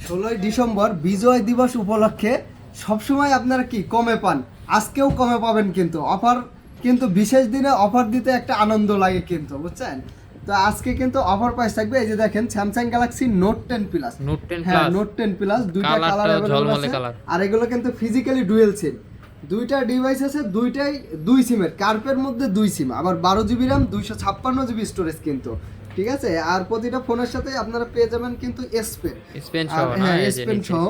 16 December বিজয় দিবস উপলক্ষে সবসময় আপনারা কি কমে পান, আজকেও কমে পাবেন। কিন্তু অফার, কিন্তু বিশেষ দিনে অফার দিতে একটা আনন্দ লাগে কিন্তু, বুঝছেন? তো আজকে কিন্তু অফার প্রাইস থাকবে। এই যে দেখেন স্যামসাং গ্যালাক্সি নোট 10 প্লাস, হ্যাঁ নোট 10 প্লাস, দুইটা কালার अवेलेबल আছে। আর এগুলো কিন্তু ফিজিক্যালি ডুয়েল সিম, দুইটা ডিভাইস আছে, দুইটাই দুই সিমের, কার্পের মধ্যে দুই সিম, আবার 12 জিবি র্যাম, 256 জিবি স্টোরেজ কিন্তু, ঠিক আছে? আর প্রতিটা ফোনের সাথে আপনারা পেয়ে যাবেন কিন্তু এস পেন, হ্যাঁ এস পেন সহ,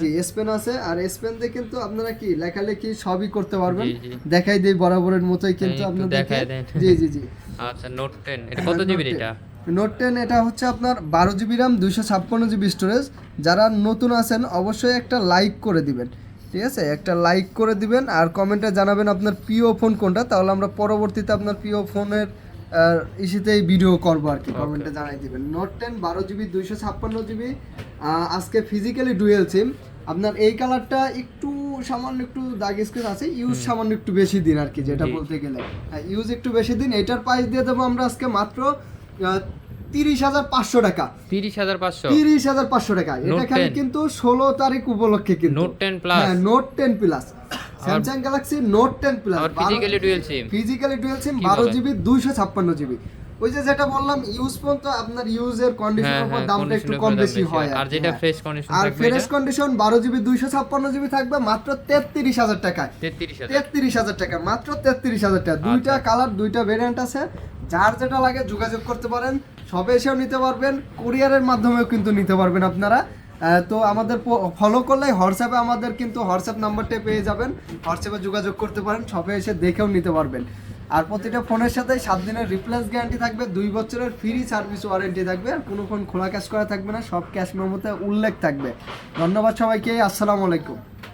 জি এস পেন আছে। আর এস পেন দিয়ে কিন্তু আপনারা কি লেখালেখি সবই করতে পারবেন। দেখাই দেই বরাবরের মতোই কিন্তু আপনারা দেখাই দেন। জি জি জি। আচ্ছা নোট 10 এটা কত জিবি এটা? নোট 10 এটা হচ্ছে আপনার 12 জিবি র্যাম, 256 জিবি স্টোরেজ। যারা নতুন আছেন অবশ্যই একটা লাইক করে দিবেন, ঠিক আছে? একটা লাইক করে দিবেন আর কমেন্টে জানাবেন আপনার প্রিয় ফোন কোনটা, তাহলে আমরা পরবর্তীতে আপনার প্রিয় ফোনের ইসিতেই ভিডিও করবো আর কি। কমেন্টে জানাই দিবেন। নোট 10 12 জিবি 256 জিবি, আজকে ফিজিক্যালি ডুয়েল সিম। আপনার এই কালারটা একটু সামান্য একটু দাগ স্কেচ আছে, ইউজ সামান্য একটু বেশি দিন আর কি, যেটা বলতে গেলে ইউজ একটু বেশি দিন। এটার প্রাইস দিয়ে দেবো আমরা আজকে মাত্র 30,500 টাকা। 30,500 টাকা। এটা খালি কিন্তু 16 তারিখ উপলক্ষে কিন্তু নোট 10 প্লাস, হ্যাঁ note 10 plus, Samsung Galaxy note 10 plus, আর physically dual SIM 12 GB 256 GB. ওই যে যেটা বললাম ইউজ ফোন, তো আপনার ইউজের কন্ডিশনের উপর দামটা একটু কম বেশি হয়। আর যেটা ফ্রেশ কন্ডিশন আর থাকবে, ফ্রেশ কন্ডিশন 12 জিবি 256 জিবি থাকবে মাত্র 33,000 টাকায়। 33,000 টাকা, মাত্র 33,000 টাকা। দুইটা কালার, দুইটা ভেরিয়েন্ট আছে। যার যেটা লাগে যোগাযোগ করতে পারেন, সবে এসেও নিতে পারবেন, কুরিয়ারের মাধ্যমেও কিন্তু নিতে পারবেন আপনারা। তো আমাদের ফলো করলে হোয়াটসঅ্যাপে আমাদের কিন্তু হোয়াটসঅ্যাপ নাম্বারটা পেয়ে যাবেন, হোয়াটসঅ্যাপে যোগাযোগ করতে পারেন, সবে এসে দেখেও নিতে পারবেন। আর প্রতিটা ফোনের সাথে 7 দিনের রিপ্লেস গ্যারান্টি থাকবে, 2 বছরের ফ্রি সার্ভিস ওয়ারেন্টি থাকবে। আর কোনো ফোন খোলা ক্যাশ করা থাকবে না, সব ক্যাশ মেমোতে উল্লেখ থাকবে। ধন্যবাদ সবাইকে, আসসালামু আলাইকুম।